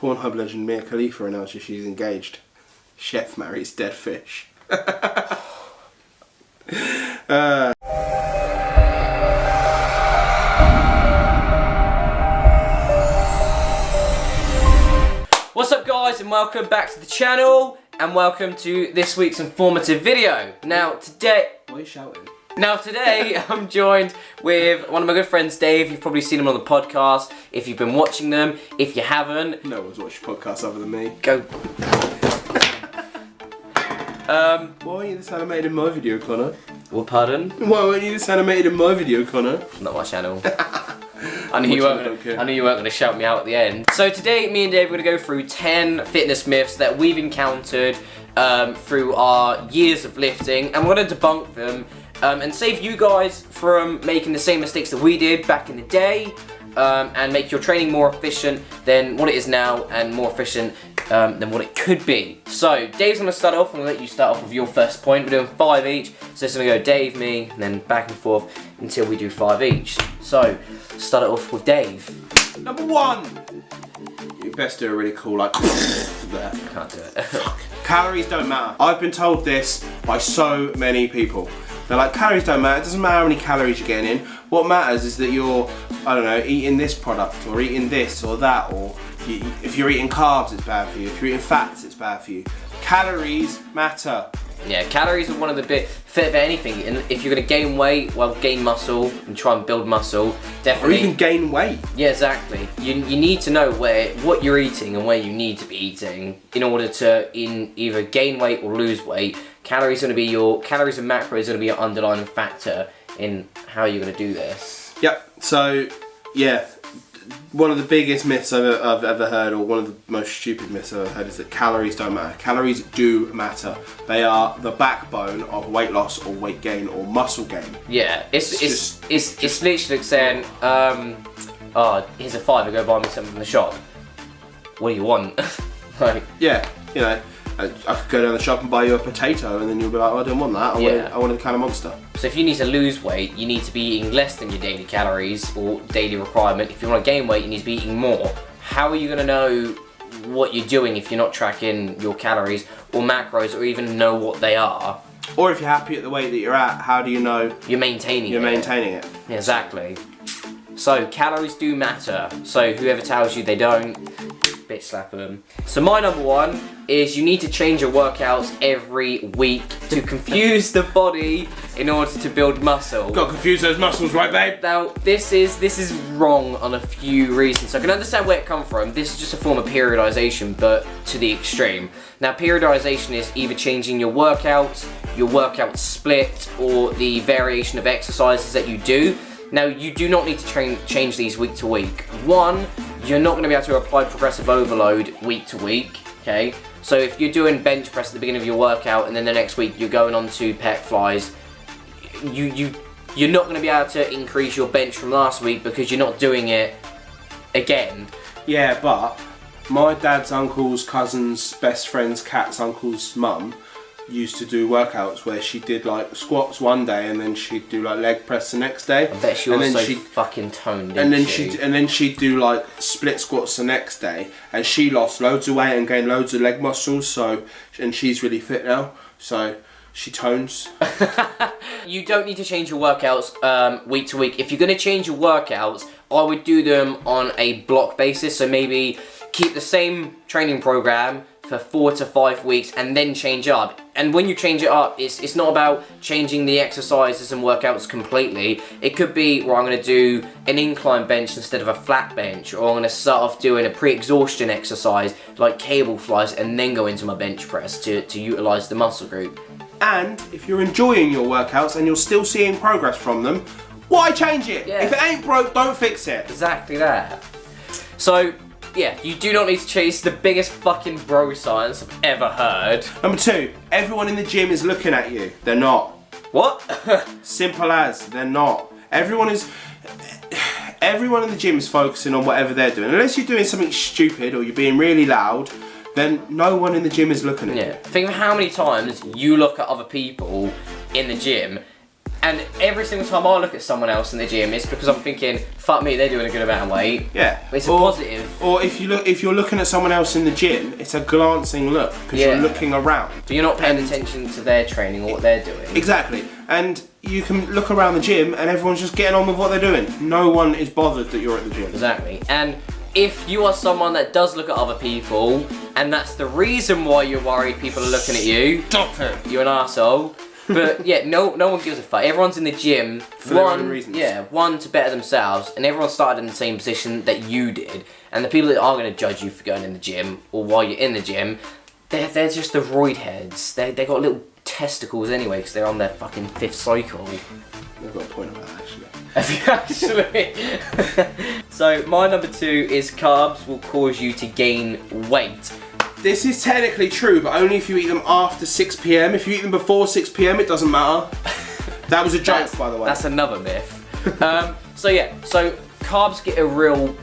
Pornhub legend Mia Khalifa announces she's engaged. Chef marries dead fish. What's up guys, and welcome back to the channel, and welcome to this week's informative video. Now today... Why are you shouting? Now today I'm joined with one of my good friends, Dave. You've probably seen him on the podcast if you've been watching them. If you haven't... No one's watched podcasts other than me. Go... Why aren't you this animated in my video, Connor? Well, pardon? Why weren't you this animated in my video, Connor? Not my channel. I knew you weren't going to shout me out at the end. So today, me and Dave are going to go through 10 fitness myths that we've encountered through our years of lifting, and we're going to debunk them and save you guys from making the same mistakes that we did back in the day, and make your training more efficient than what it is now, and more efficient than what it could be. So Dave's going to start off. I'm going to let you start off with your first point. We're doing 5 each, so it's going to go Dave, me, and then back and forth until we do 5 each. So start it off with Dave. Number 1. You best do a really cool like there. Can't do it. Calories don't matter. I've been told this by so many people. They're like, calories don't matter. It doesn't matter how many calories you're getting in. What matters is that you're, I don't know, eating this product or eating this or that, or if you're eating carbs, it's bad for you. If you're eating fats, it's bad for you. Calories matter. Yeah, calories are one of the bit fit of anything. And if you're gonna gain weight, well, gain muscle and try and build muscle, definitely. Or even gain weight. Yeah, exactly. You need to know what you're eating and where you need to be eating in order to either gain weight or lose weight. Calories and macros are gonna be your underlying factor in how you're gonna do this. Yep. So, yeah. One of the biggest myths I've ever heard, or one of the most stupid myths I've ever heard, is that calories don't matter. Calories do matter. They are the backbone of weight loss or weight gain or muscle gain. Yeah, it's literally like saying, oh, here's a £5, go buy me something from the shop. What do you want? Like, yeah, you know, I could go down the shop and buy you a potato, and then you'll be like, oh, I don't want that. I want a can of Monster. So if you need to lose weight, you need to be eating less than your daily calories or daily requirement. If you want to gain weight, you need to be eating more. How are you going to know what you're doing if you're not tracking your calories or macros, or even know what they are? Or if you're happy at the weight that you're at, how do you know you're maintaining it? Exactly. So calories do matter. So whoever tells you they don't, bitch slap them. So my number 1 is you need to change your workouts every week to confuse the body in order to build muscle. Got to confuse those muscles, right, babe? Now this is wrong on a few reasons. So I can understand where it comes from. This is just a form of periodization, but to the extreme. Now periodization is either changing your workout split, or the variation of exercises that you do. Now, you do not need to change these week to week. 1, you're not going to be able to apply progressive overload week to week, okay? So if you're doing bench press at the beginning of your workout, and then the next week you're going on to pec flies, you're not going to be able to increase your bench from last week because you're not doing it again. Yeah, but my dad's uncle's cousin's best friend's cat's uncle's mum used to do workouts where she did like squats one day, and then she'd do like leg press the next day. I bet she was so fucking toned, and then she'd do like split squats the next day, and she lost loads of weight and gained loads of leg muscles. So, and she's really fit now, so she tones. You don't need to change your workouts week to week. If you're going to change your workouts, I would do them on a block basis. So maybe keep the same training program for 4 to 5 weeks and then change up. And when you change it up, it's not about changing the exercises and workouts completely. It could be, well, I'm going to do an incline bench instead of a flat bench, or I'm going to start off doing a pre-exhaustion exercise like cable flies and then go into my bench press to utilize the muscle group. And if you're enjoying your workouts and you're still seeing progress from them, why change it? Yeah. If it ain't broke, don't fix it. Exactly that. So, yeah, you do not need to chase the biggest fucking bro science I've ever heard. Number 2, everyone in the gym is looking at you. They're not. What? Simple as, they're not. Everyone in the gym is focusing on whatever they're doing. Unless you're doing something stupid or you're being really loud, then no one in the gym is looking at you. Think of how many times you look at other people in the gym And every single time I look at someone else in the gym, it's because I'm thinking, fuck me, they're doing a good amount of weight. Yeah. It's a positive. Or if you're looking at someone else in the gym, it's a glancing look because you're looking around. But you're not paying attention to their training or what they're doing. Exactly. And you can look around the gym and everyone's just getting on with what they're doing. No one is bothered that you're at the gym. Exactly. And if you are someone that does look at other people, and that's the reason why you're worried people are looking at you, Stop it. you're an arsehole. But yeah, no one gives a fuck. Everyone's in the gym for their own reasons. Yeah, one to better themselves, and everyone started in the same position that you did. And the people that are going to judge you for going in the gym or while you're in the gym, they're just the roid heads. They got little testicles anyway because they're on their fucking 5th cycle. I've got a point about that actually. Actually. So my number 2 is carbs will cause you to gain weight. This is technically true, but only if you eat them after 6 p.m. If you eat them before 6 p.m, it doesn't matter. That was a joke, by the way. That's another myth. So carbs get a real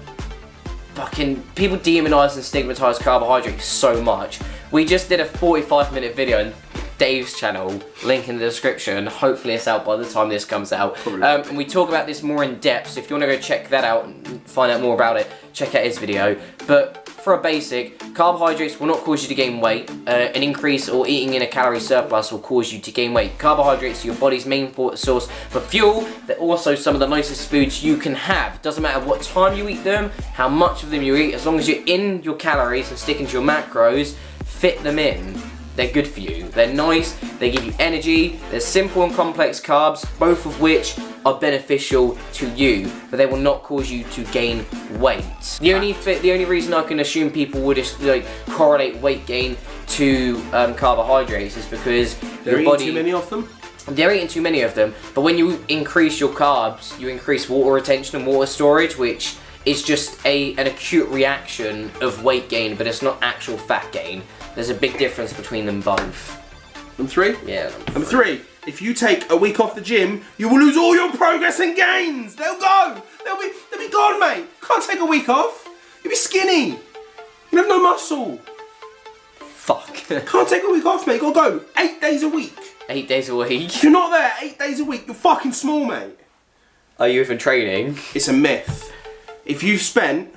fucking... People demonise and stigmatise carbohydrates so much. We just did a 45-minute video on Dave's channel, link in the description. Hopefully it's out by the time this comes out. And we talk about this more in depth, so if you want to go check that out and find out more about it, check out his video. But for a basic, carbohydrates will not cause you to gain weight. An increase or eating in a calorie surplus will cause you to gain weight. Carbohydrates are your body's main source for fuel. They're also some of the nicest foods you can have. Doesn't matter what time you eat them, how much of them you eat, as long as you're in your calories and sticking to your macros, fit them in. They're good for you. They're nice, they give you energy. They're simple and complex carbs, both of which are beneficial to you, but they will not cause you to gain weight. The only reason I can assume people would just like correlate weight gain to carbohydrates is because They're your body... eating too many of them? They're eating too many of them, but when you increase your carbs, you increase water retention and water storage, which is just an acute reaction of weight gain, but it's not actual fat gain. There's a big difference between them both. Number 3? Yeah. Number 3. If you take a week off the gym, you will lose all your progress and gains. They'll go. They'll be gone, mate. Can't take a week off. You'll be skinny. You have no muscle. Fuck. Can't take a week off, mate. You gotta go. 8 days a week. 8 days a week? If you're not there 8 days a week, you're fucking small, mate. Are you even training? It's a myth. If you've spent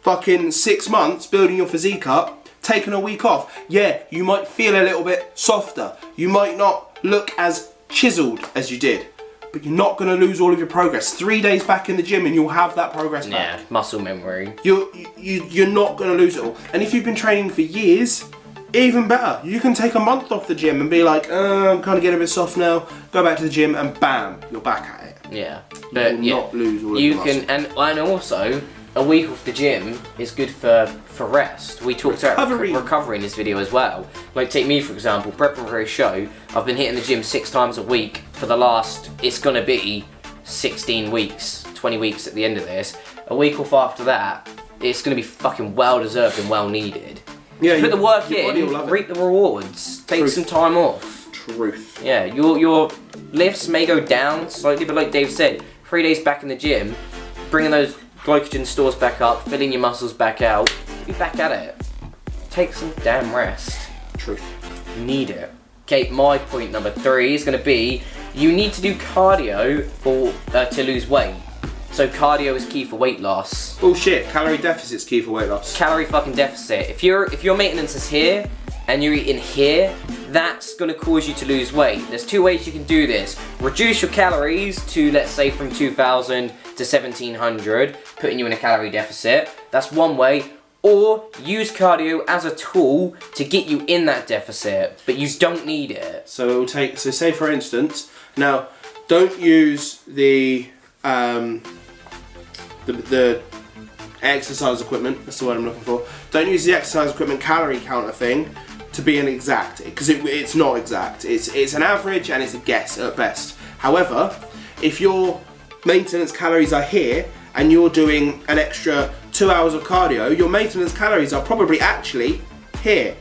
fucking 6 months building your physique up, taking a week off, yeah, you might feel a little bit softer. You might not look as chiseled as you did, but you're not going to lose all of your progress. 3 days back in the gym and you'll have that progress back. Yeah, muscle memory. You're not going to lose it all. And if you've been training for years, even better. You can take a month off the gym and be like, I'm kind of getting a bit soft now. Go back to the gym and bam, you're back at it. Yeah, but you will not lose all of your muscle. And also a week off the gym is good for rest. We talked about recovery in this video as well. Like take me for example, prepping for a show. I've been hitting the gym 6 times a week for the last, it's gonna be 16 weeks, 20 weeks at the end of this. A week off after that, it's gonna be fucking well deserved and well needed. Yeah, put the work in, reap the rewards. Take some time off. Truth. Yeah, your lifts may go down slightly, but like Dave said, 3 days back in the gym, bringing those glycogen stores back up, filling your muscles back out, be back at it. Take some damn rest. Truth. You need it. Okay, my point number 3 is going to be, you need to do cardio to lose weight. So cardio is key for weight loss. Bullshit. Calorie deficit's key for weight loss. Calorie fucking deficit. If your maintenance is here and you're eating here, that's going to cause you to lose weight. There's 2 ways you can do this. Reduce your calories to, let's say, from 2,000 to 1,700, putting you in a calorie deficit. That's one way. Or use cardio as a tool to get you in that deficit, but you don't need it. So it will take. So say for instance, now don't use the exercise equipment. That's the word I'm looking for. Don't use the exercise equipment calorie counter thing to be an exact, because it's not exact. It's an average and it's a guess at best. However, if your maintenance calories are here and you're doing an extra 2 hours of cardio, your maintenance calories are probably actually here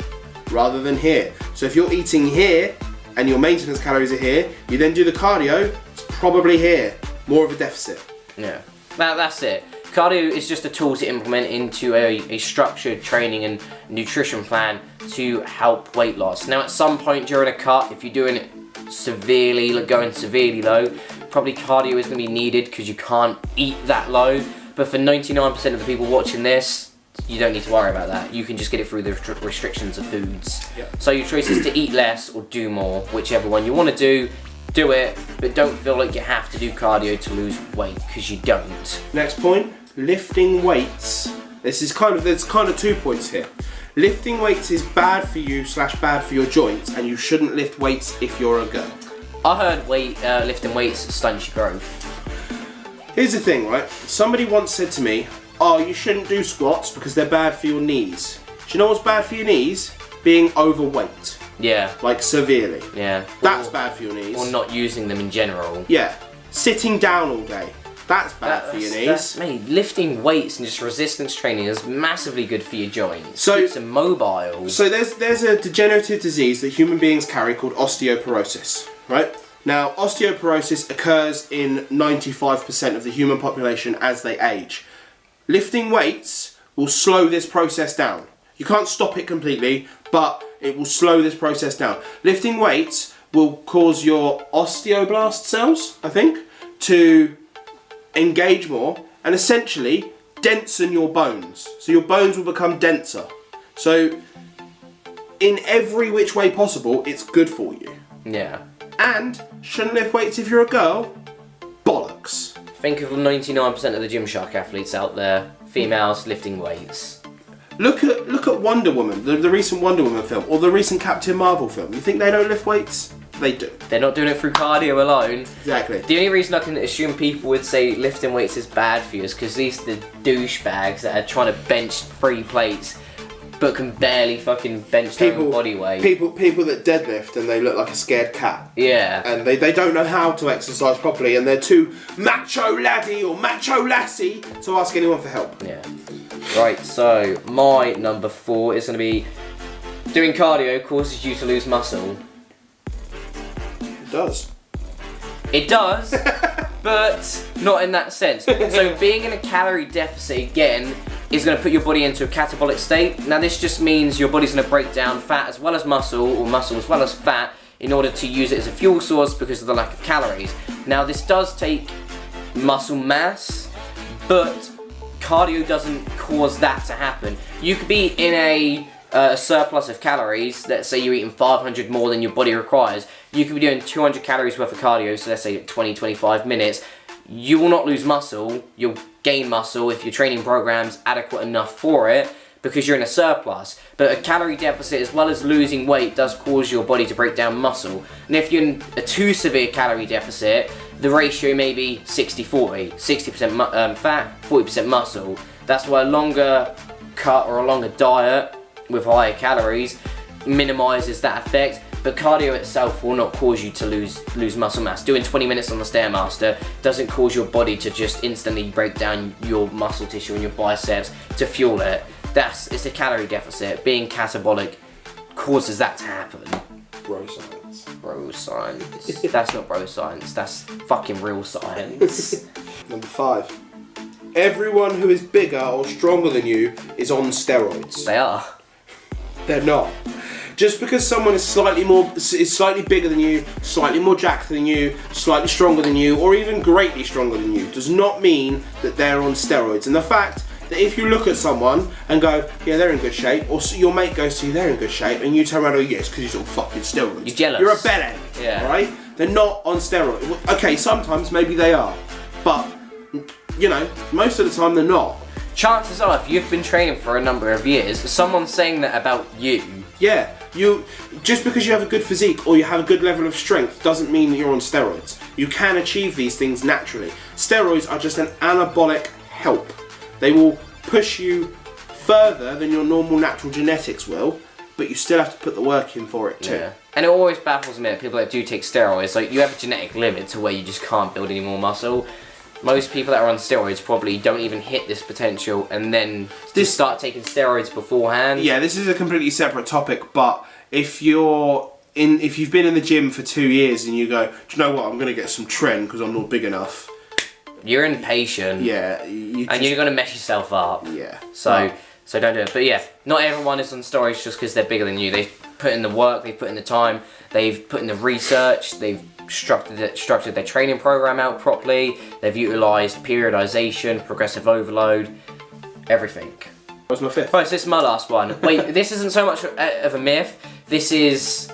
rather than here. So if you're eating here and your maintenance calories are here, you then do the cardio, it's probably here, more of a deficit. Yeah, that's it. Cardio is just a tool to implement into a structured training and nutrition plan to help weight loss. Now at some point during a cut, if you're doing severely, like going severely low, probably cardio is going to be needed because you can't eat that low. But for 99% of the people watching this, you don't need to worry about that. You can just get it through the restrictions of foods. Yep. So your choice is to eat less or do more, whichever one you want to do it, but don't feel like you have to do cardio to lose weight, because you don't. Next point, lifting weights. There's kind of 2 points here. Lifting weights is bad for you / bad for your joints, and you shouldn't lift weights if you're a girl. I heard lifting weights stunts your growth. Here's the thing, right? Somebody once said to me, oh, you shouldn't do squats because they're bad for your knees. Do you know what's bad for your knees? Being overweight. Yeah. Like severely. Yeah. That's bad for your knees. Or not using them in general. Yeah. Sitting down all day. That's bad for your knees. Mate, lifting weights and just resistance training is massively good for your joints. So keeps them mobile. So there's a degenerative disease that human beings carry called osteoporosis, right? Now, osteoporosis occurs in 95% of the human population as they age. Lifting weights will slow this process down. You can't stop it completely, but it will slow this process down. Lifting weights will cause your osteoblast cells, I think, to engage more and essentially densen your bones. So your bones will become denser. So in every which way possible, it's good for you. Yeah. And shouldn't lift weights if you're a girl? Bollocks. Think of 99% of the Gymshark athletes out there, females lifting weights. Look at Wonder Woman, the recent Wonder Woman film, or the recent Captain Marvel film. You think they don't lift weights? They do. They're not doing it through cardio alone. Exactly. The only reason I can assume people would say lifting weights is bad for you is because these are the douchebags that are trying to bench 3 plates but can barely fucking bench their own body weight. People that deadlift and they look like a scared cat. Yeah. And they don't know how to exercise properly and they're too macho laddie or macho lassie to ask anyone for help. Yeah. Right, so my number 4 is going to be doing cardio causes you to lose muscle. It does. It does, but not in that sense. So being in a calorie deficit again is going to put your body into a catabolic state. Now this just means your body's going to break down fat as well as muscle, or muscle as well as fat, in order to use it as a fuel source because of the lack of calories. Now this does take muscle mass, but cardio doesn't cause that to happen. You could be in a surplus of calories. Let's say you're eating 500 more than your body requires. You could be doing 200 calories worth of cardio, so let's say 20-25 minutes. You will not lose muscle. You'll gain muscle if your training program's adequate enough for it, because you're in a surplus. But a calorie deficit, as well as losing weight, does cause your body to break down muscle. And if you're in a too severe calorie deficit, the ratio may be 60-40. 60% fat, 40% muscle. That's why a longer cut or a longer diet with higher calories minimises that effect. But cardio itself will not cause you to lose muscle mass. Doing 20 minutes on the Stairmaster doesn't cause your body to just instantly break down your muscle tissue and your biceps to fuel it. It's a calorie deficit. Being catabolic causes that to happen. Bro science. Bro science. That's not bro science. That's fucking real science. Number 5. Everyone who is bigger or stronger than you is on steroids. They are. They're not. Just because someone is slightly bigger than you, slightly more jacked than you, slightly stronger than you, or even greatly stronger than you, does not mean that they're on steroids. And the fact that if you look at someone and go, yeah, they're in good shape, or your mate goes to you, they're in good shape, and you turn around and go, yes, because he's on fucking steroids. You're jealous. You're a bellend, Yeah. right? They're not on steroids. Okay, sometimes maybe they are, but you know, most of the time they're not. Chances are, if you've been training for a number of years, someone's saying that about you. Yeah, just because you have a good physique or you have a good level of strength doesn't mean that you're on steroids. You can achieve these things naturally. Steroids are just an anabolic help. They will push you further than your normal natural genetics will, but you still have to put the work in for it too. Yeah. And it always baffles me that people that do take steroids, like, you have a genetic limit to where you just can't build any more muscle. Most people that are on steroids probably don't even hit this potential and then start taking steroids beforehand. Yeah, this is a completely separate topic, but if you've been in the gym for 2 years and you go, do you know what, I'm going to get some tren because I'm not big enough. You're impatient. Yeah. And you're going to mess yourself up. Yeah. So So don't do it. But yeah, not everyone is on steroids just because they're bigger than you. They've put in the work, they've put in the time, they've put in the research, they've structured their training program out properly, they've utilised periodisation, progressive overload, everything. What's my fifth? Right, so this is my last one. Wait, this isn't so much of a myth. This is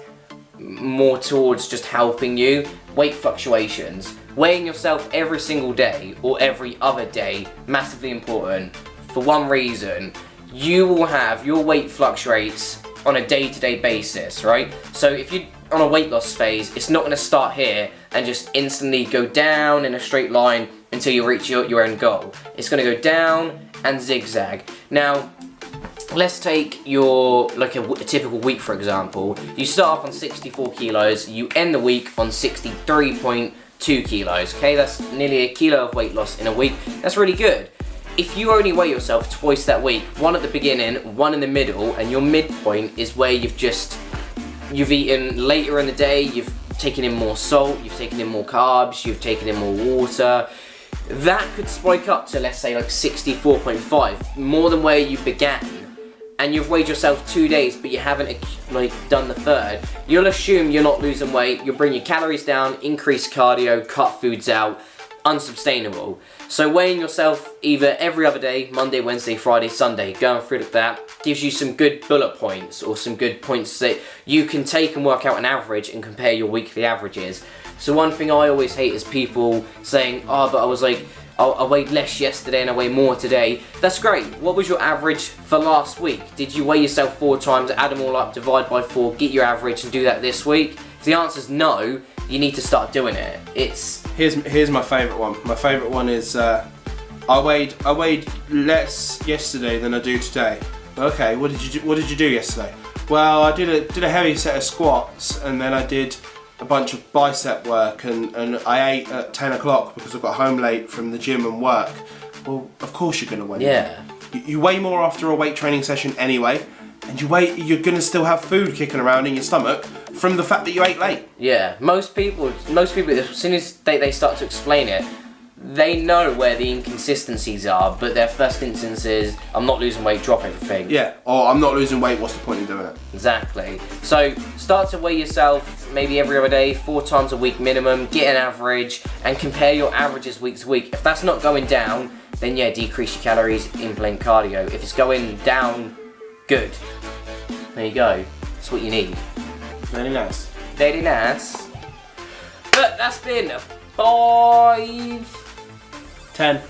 more towards just helping you. Weight fluctuations. Weighing yourself every single day or every other day, massively important. For one reason, you will have your weight fluctuates on a day-to-day basis, right? So if you're on a weight loss phase, it's not going to start here and just instantly go down in a straight line until you reach your end goal. It's going to go down and zigzag. Now, let's take your, like a typical week for example. You start off on 64 kilos, you end the week on 63.2 kilos, okay? That's nearly a kilo of weight loss in a week. That's really good. If you only weigh yourself twice that week, one at the beginning, one in the middle, and your midpoint is where you've eaten later in the day, you've taken in more salt, you've taken in more carbs, you've taken in more water, that could spike up to, let's say, like 64.5, more than where you began, and you've weighed yourself 2 days, but you haven't like done the third. You'll assume you're not losing weight, you'll bring your calories down, increase cardio, cut foods out, unsustainable. So weighing yourself either every other day, Monday, Wednesday, Friday, Sunday, going through that gives you some good bullet points or some good points that you can take and work out an average and compare your weekly averages. So one thing I always hate is people saying, oh, but I was like, I weighed less yesterday and I weigh more today. That's great. What was your average for last week? Did you weigh yourself 4 times, add them all up, divide by 4, get your average and do that this week? If the answer's no, you need to start doing it. Here's my favourite one. My favourite one is I weighed less yesterday than I do today. Okay, what did you do yesterday? Well, I did a heavy set of squats and then I did a bunch of bicep work and I ate at 10 o'clock because I got home late from the gym and work. Well, of course you're gonna weigh. Yeah. You weigh more after a weight training session anyway, and you're gonna still have food kicking around in your stomach from the fact that you ate late. Yeah, most people, as soon as they start to explain it, they know where the inconsistencies are, but their first instance is, I'm not losing weight, drop everything. Yeah, or I'm not losing weight, what's the point in doing it? Exactly. So start to weigh yourself maybe every other day, 4 times a week minimum, get an average, and compare your averages week to week. If that's not going down, then yeah, decrease your calories, implement cardio. If it's going down, good. There you go. That's what you need. Very nice. Very nice. But that's been 5... 10.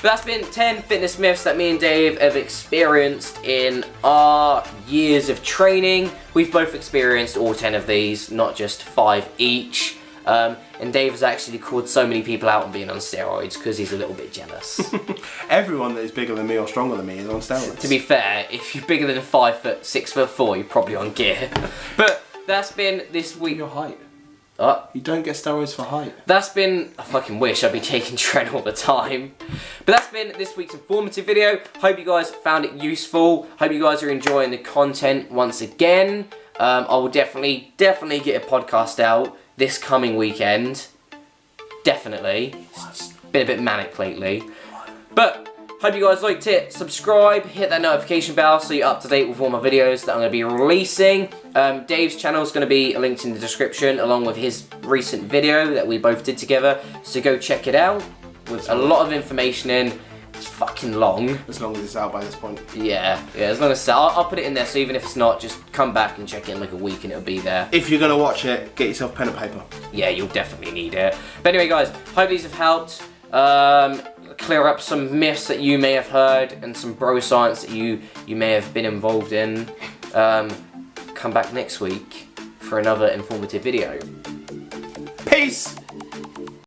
That's been 10 fitness myths that me and Dave have experienced in our years of training. We've both experienced all 10 of these, not just 5 each. And Dave has actually called so many people out on being on steroids because he's a little bit jealous. Everyone that is bigger than me or stronger than me is on steroids. To be fair, if you're bigger than 5 foot, 6 foot 4, you're probably on gear. But that's been this week. Your height. You don't get steroids for height. That's been, I fucking wish I'd be taking Tren all the time. But that's been this week's informative video. Hope you guys found it useful. Hope you guys are enjoying the content once again. I will definitely get a podcast out this coming weekend. Definitely. It's been a bit manic lately. But hope you guys liked it. Subscribe, hit that notification bell so you're up to date with all my videos that I'm going to be releasing. Dave's channel is going to be linked in the description along with his recent video that we both did together. So go check it out with a lot of information in. It's fucking long. As long as it's out by this point. Yeah, as long as it's out. I'll put it in there so even if it's not, just come back and check it in like a week and it'll be there. If you're going to watch it, get yourself pen and paper. Yeah, you'll definitely need it. But anyway guys, hope these have helped. Clear up some myths that you may have heard and some bro science that you may have been involved in. Come back next week for another informative video. Peace!